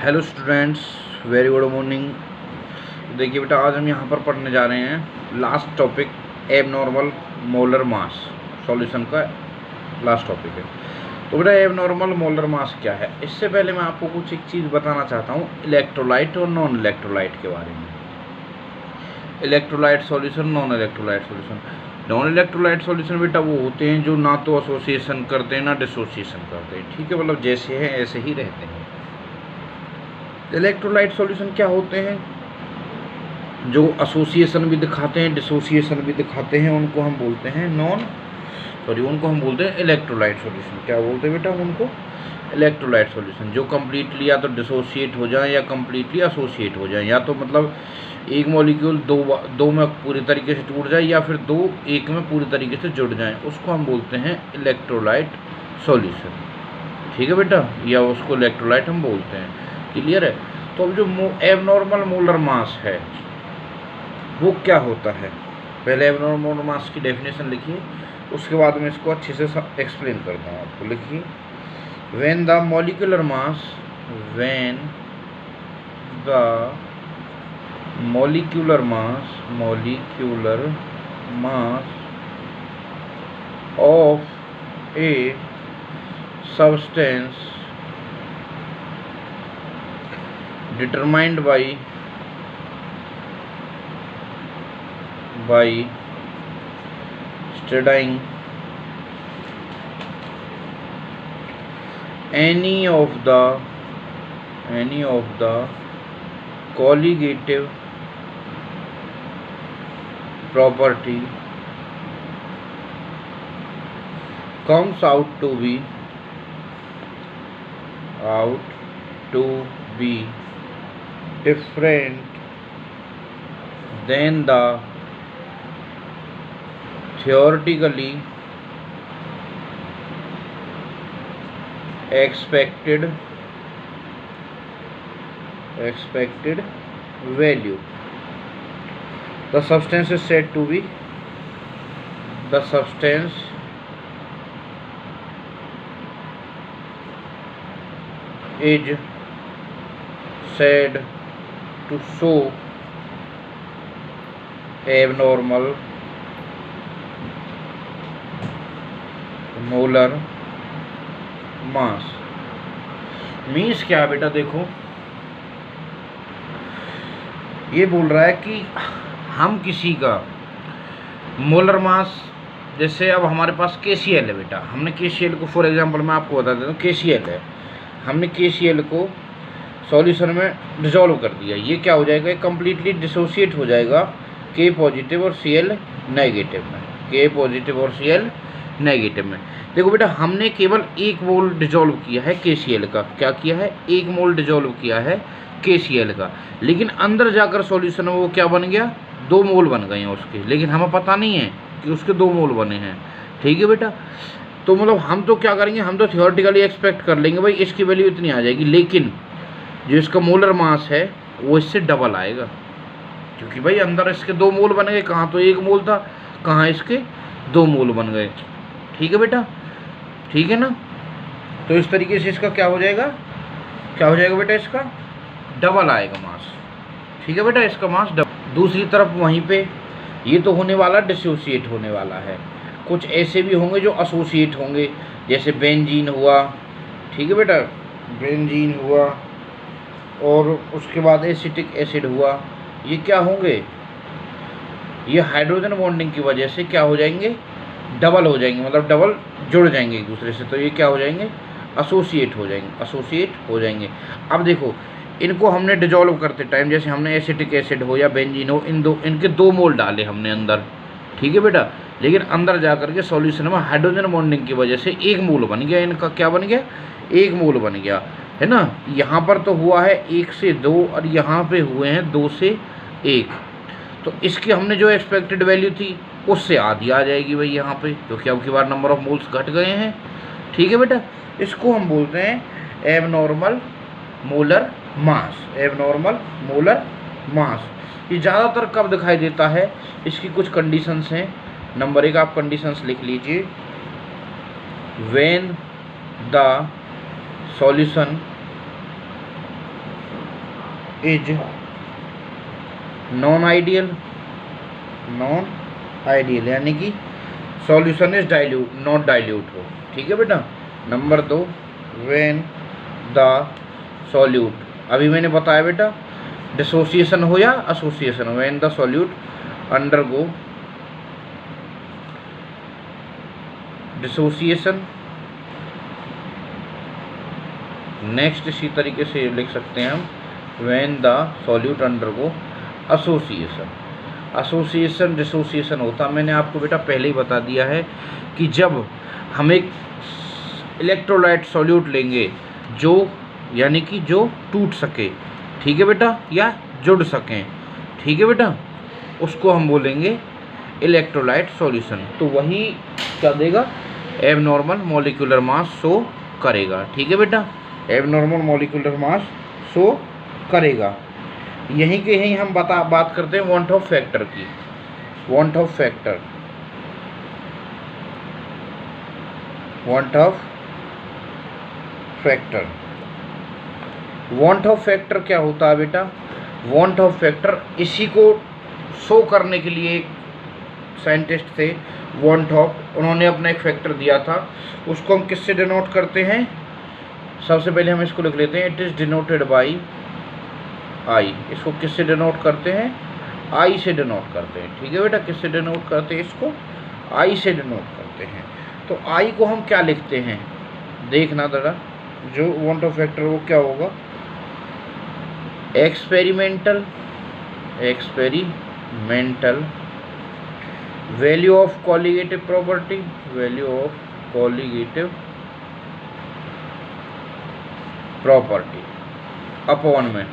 Hello students, very good morning. देखिए बेटा, आज हम यहाँ पर पढ़ने जा रहे हैं last topic abnormal molar mass. Solution का लास्ट टॉपिक है। तो बेटा एबनॉर्मल मोलर मास क्या है? इससे पहले मैं आपको कुछ एक चीज़ बताना चाहता हूँ इलेक्ट्रोलाइट और नॉन इलेक्ट्रोलाइट के बारे में। Electrolyte solution, non electrolyte solution. Non electrolyte solution बेटा वो होते हैं जो ना तो एसोसिएशन करते हैं ना डिसोसिएशन करते हैं। ठीक है, मतलब जैसे हैं ऐसे ही रहते हैं। इलेक्ट्रोलाइट सॉल्यूशन क्या होते हैं? जो एसोसिएशन भी दिखाते हैं डिसोसिएशन भी दिखाते हैं, उनको हम बोलते हैं उनको हम बोलते हैं इलेक्ट्रोलाइट सॉल्यूशन। क्या बोलते हैं बेटा उनको? Electrolyte solution. जो कम्प्लीटली या तो डिसोसिएट हो जाए या कम्प्लीटली एसोसिएट हो जाए, या तो मतलब एक मॉलिक्यूल दो में पूरी तरीके से टूट जाए या फिर दो एक में पूरी तरीके से जुड़ जाएं, उसको हम बोलते हैं इलेक्ट्रोलाइट सॉल्यूशन। ठीक है बेटा, या उसको इलेक्ट्रोलाइट हम बोलते हैं। क्लियर है? तो अब जो एबनॉर्मल मोलर मास है वो क्या होता है? पहले एबनॉर्मल मोलर मास की डेफिनेशन लिखिए, उसके बाद में इसको अच्छे से एक्सप्लेन करता हूँ आपको। लिखिए, when the molecular mass of A substance determined by studying any of the colligative property comes out to be different than the theoretically expected value. The substance is said to be is said to show abnormal molar mass. Means क्या है बेटा? देखो, ये बोल रहा है कि हम किसी का मोलर मास, जैसे अब हमारे पास KCl है बेटा, हमने KCl को फॉर एग्जांपल मैं आपको बता देता हूँ, KCl है, हमने KCl को सॉल्यूशन में डिसॉल्व कर दिया। ये क्या हो जाएगा? कम्प्लीटली डिसोसिएट हो जाएगा K पॉजिटिव और Cl नेगेटिव में, K पॉजिटिव और Cl नेगेटिव में। देखो बेटा, हमने केवल 1 मोल डिसॉल्व किया है KCl का। क्या किया है? 1 मोल डिसॉल्व किया है KCl का, लेकिन अंदर जाकर सॉल्यूशन में वो क्या बन गया? 2 मोल बन गए हैं उसके, लेकिन हमें पता नहीं है कि उसके 2 मोल बने हैं। ठीक है बेटा, तो मतलब हम तो क्या करेंगे, हम तो थियोरेटिकली एक्सपेक्ट कर लेंगे भाई इसकी वैल्यू इतनी आ जाएगी, लेकिन जो इसका मोलर मास है वो इससे डबल आएगा, क्योंकि भाई अंदर इसके 2 मोल बन गए। कहाँ तो 1 मोल था, कहाँ इसके 2 मोल बन गए। ठीक है बेटा, ठीक है ना? तो इस तरीके से इसका क्या हो जाएगा बेटा? इसका डबल आएगा मास। ठीक है बेटा, इसका मास डबल। दूसरी तरफ वहीं पे ये तो होने वाला डिसोसिएट होने वाला है, कुछ ऐसे भी होंगे जो एसोसिएट होंगे, जैसे बेंजीन हुआ। ठीक है बेटा, बेंजीन हुआ और उसके बाद एसिटिक एसिड हुआ। ये क्या होंगे? ये हाइड्रोजन बॉन्डिंग की वजह से क्या हो जाएंगे? डबल हो जाएंगे, मतलब डबल जुड़ जाएंगे एक दूसरे से। तो ये क्या हो जाएंगे? एसोसिएट हो जाएंगे। अब देखो, इनको हमने डिजॉल्व करते टाइम, जैसे हमने एसिटिक एसिड हो या बेंजीन हो, इनके 2 मोल डाले हमने अंदर। ठीक है बेटा, लेकिन अंदर जा करके सॉल्यूशन में हाइड्रोजन बॉन्डिंग की वजह से 1 मोल बन गया। इनका क्या बन गया? 1 मोल बन गया, है ना? यहाँ पर तो हुआ है 1 से 2 और यहाँ पे हुए हैं 2 से 1। तो इसकी हमने जो एक्सपेक्टेड वैल्यू थी उससे आधी आ जाएगी भाई यहाँ पे, क्योंकि अब की बार नंबर ऑफ मोल्स घट गए हैं। ठीक है बेटा, इसको हम बोलते हैं एबनॉर्मल मोलर मास। ये ज़्यादातर कब दिखाई देता है? इसकी कुछ कंडीशंस हैं। नंबर 1 आप कंडीशंस लिख लीजिए, when the solution is non ideal, non ideal यानी कि solution is dilute, not dilute हो। ठीक है बेटा। नंबर 2, व्हेन द सॉल्यूट, अभी मैंने बताया बेटा डिसोसिएशन हो या एसोसिएशन हो, when the solute undergo dissociation. Next इसी तरीके से लिख सकते हैं हम, when the solute undergo association. Association dissociation होता, मैंने आपको बेटा पहले ही बता दिया है कि जब हम एक इलेक्ट्रोलाइट सॉल्यूट लेंगे जो यानी कि जो टूट सके, ठीक है बेटा, या जुड़ सकें, ठीक है बेटा, उसको हम बोलेंगे इलेक्ट्रोलाइट सॉल्यूशन। तो वही क्या देगा, एबनॉर्मल मॉलिक्यूलर मास शो करेगा। ठीक है बेटा, एबनॉर्मल मॉलिक्यूलर मास शो करेगा। यहीं के यहीं हम बात करते हैं वांट ऑफ फैक्टर की। Want of factor, want of factor, want of factor क्या होता है बेटा, वांट ऑफ फैक्टर इसी को शो करने के लिए एक साइंटिस्ट थे वांट ऑफ, उन्होंने अपना एक फैक्टर दिया था, उसको हम किससे डिनोट करते हैं, सबसे पहले हम इसको लिख लेते हैं, it is denoted by I. इसको किससे डिनोट करते हैं, आई से डिनोट करते हैं। ठीक है बेटा, किससे डिनोट करते हैं, इसको आई से डिनोट करते हैं। तो आई को हम क्या लिखते हैं, देखना जरा, जो वांट ऑफ फैक्टर वो क्या होगा, experimental, experimental value of colligative property, value of colligative property upon में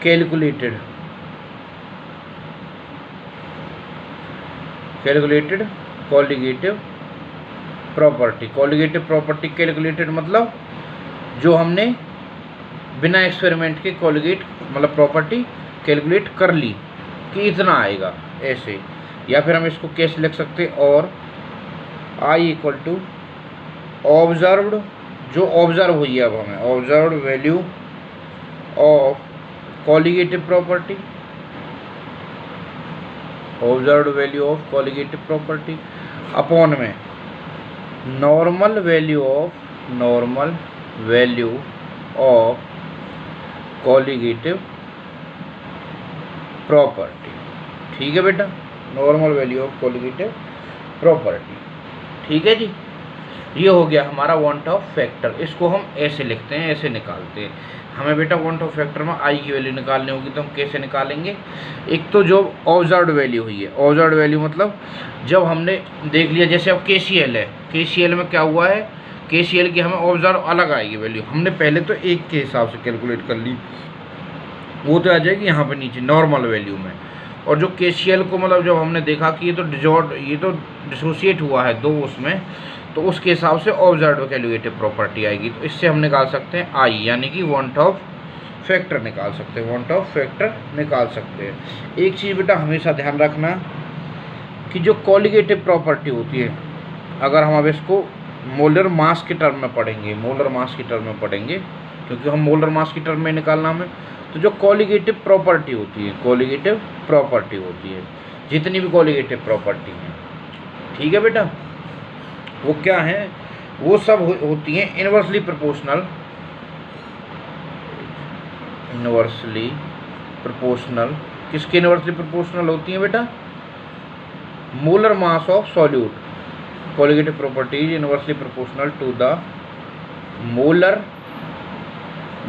calculated, calculated colligative property. Colligative property calculated मतलब जो हमने बिना एक्सपेरिमेंट के कॉलिगेट मतलब प्रॉपर्टी कैलकुलेट कर ली कि इतना आएगा ऐसे, या फिर हम इसको कैसे लिख सकते हैं, और आई इक्वल टू ऑब्जर्व्ड, जो ऑब्जर्व हुई है अब हमें, observed value of colligative property, observed value of colligative property upon में normal value of, normal value of colligative property. ठीक है बेटा, normal value of colligative property. ठीक है जी, ये हो गया हमारा वांट ऑफ फैक्टर। इसको हम ऐसे लिखते हैं, ऐसे निकालते हैं। हमें बेटा वांट ऑफ फैक्टर में आई की वैल्यू निकालनी होगी, तो हम कैसे निकालेंगे, एक तो जो ऑब्जर्व्ड वैल्यू हुई है, ऑब्जर्व्ड वैल्यू मतलब जब हमने देख लिया, जैसे अब KCl है, KCl में क्या हुआ है, KCl की हमें ऑब्जर्व अलग आएगी वैल्यू, हमने पहले तो एक के हिसाब से कैलकुलेट कर ली, वो तो आ जाएगी यहाँ पे नीचे नॉर्मल वैल्यू में। और जो KCl को मतलब जब हमने देखा कि ये तो डिसोसिएट हुआ है दो उसमें, तो उसके हिसाब से ऑब्जर्व्ड कैलकुलेटिव प्रॉपर्टी आएगी। तो इससे हम निकाल सकते हैं आई, यानी कि वांट ऑफ फैक्टर निकाल सकते हैं, वांट ऑफ फैक्टर निकाल सकते हैं। एक चीज़ बेटा हमेशा ध्यान रखना कि जो कॉलिगेटिव प्रॉपर्टी होती है, अगर हम अब इसको मोलर मास के टर्म में पढ़ेंगे, मोलर मास की टर्म में पढ़ेंगे, क्योंकि हम मोलर मास की टर्म में निकालना हमें, तो जो कॉलिगेटिव प्रॉपर्टी होती है, कॉलिगेटिव प्रॉपर्टी होती है, जितनी भी कॉलिगेटिव प्रॉपर्टी हैं, ठीक है बेटा, वो क्या है, वो सब होती हैं इन्वर्सली प्रोपोर्शनल, इन्वर्सली प्रोपोर्शनल, किसके इन्वर्सली प्रोपोर्शनल होती हैं बेटा, molar mass of solute. Colligative property is inversely proportional to the molar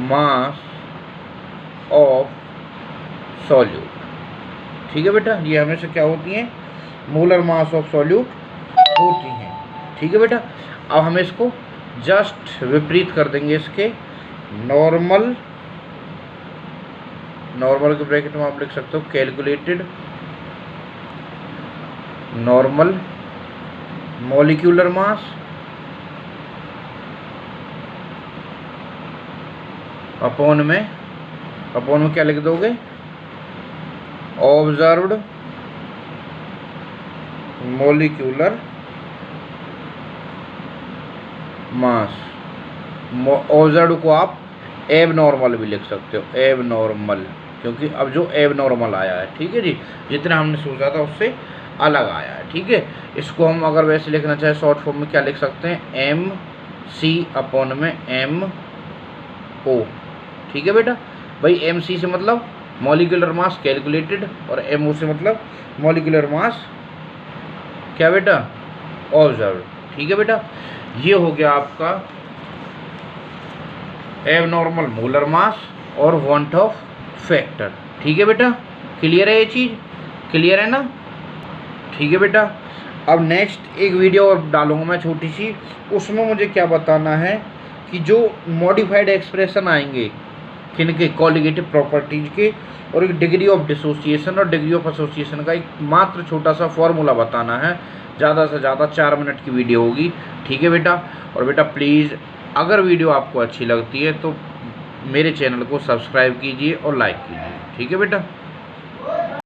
mass of solute. ठीक है बेटा, ये हमेशा क्या होती हैं, मोलर मास ऑफ सॉल्यूट होती हैं। ठीक है बेटा, अब हम इसको जस्ट विपरीत कर देंगे, इसके नॉर्मल, नॉर्मल के ब्रैकेट में आप लिख सकते हो calculated normal molecular mass upon में क्या लिख दोगे, ऑब्जर्व्ड मॉलिक्यूलर मास। ऑब्जर्व्ड को आप एब नॉर्मल भी लिख सकते हो, एब नॉर्मल, क्योंकि अब जो एब नॉर्मल आया है, ठीक है जी, जितना हमने सोचा था उससे अलग आया है, ठीक है। इसको हम अगर वैसे लिखना चाहे शॉर्ट फॉर्म में क्या लिख सकते हैं, एम सी अपॉन में एम ओ, ठीक है बेटा। भाई एम सी से मतलब मॉलिक्यूलर मास कैलकुलेटेड, और एम ओ से मतलब मॉलिक्यूलर मास क्या बेटा, ऑब्जर्व, ठीक है बेटा। ये हो गया आपका एबनॉर्मल मोलर मास और वांट ऑफ फैक्टर, ठीक है बेटा। क्लियर है ये चीज़, क्लियर है ना, ठीक है बेटा। अब नेक्स्ट एक वीडियो और डालूंगा मैं छोटी सी, उसमें मुझे क्या बताना है कि जो मॉडिफाइड एक्सप्रेशन आएंगे किनके, कॉलिगेटिव प्रॉपर्टीज के, और एक डिग्री ऑफ डिसोसिएशन और डिग्री ऑफ एसोसिएशन का एक मात्र छोटा सा फॉर्मूला बताना है। ज़्यादा से ज़्यादा 4 मिनट की वीडियो होगी, ठीक है बेटा। और बेटा प्लीज़ अगर वीडियो आपको अच्छी लगती है तो मेरे चैनल को सब्सक्राइब कीजिए और लाइक कीजिए, ठीक है बेटा।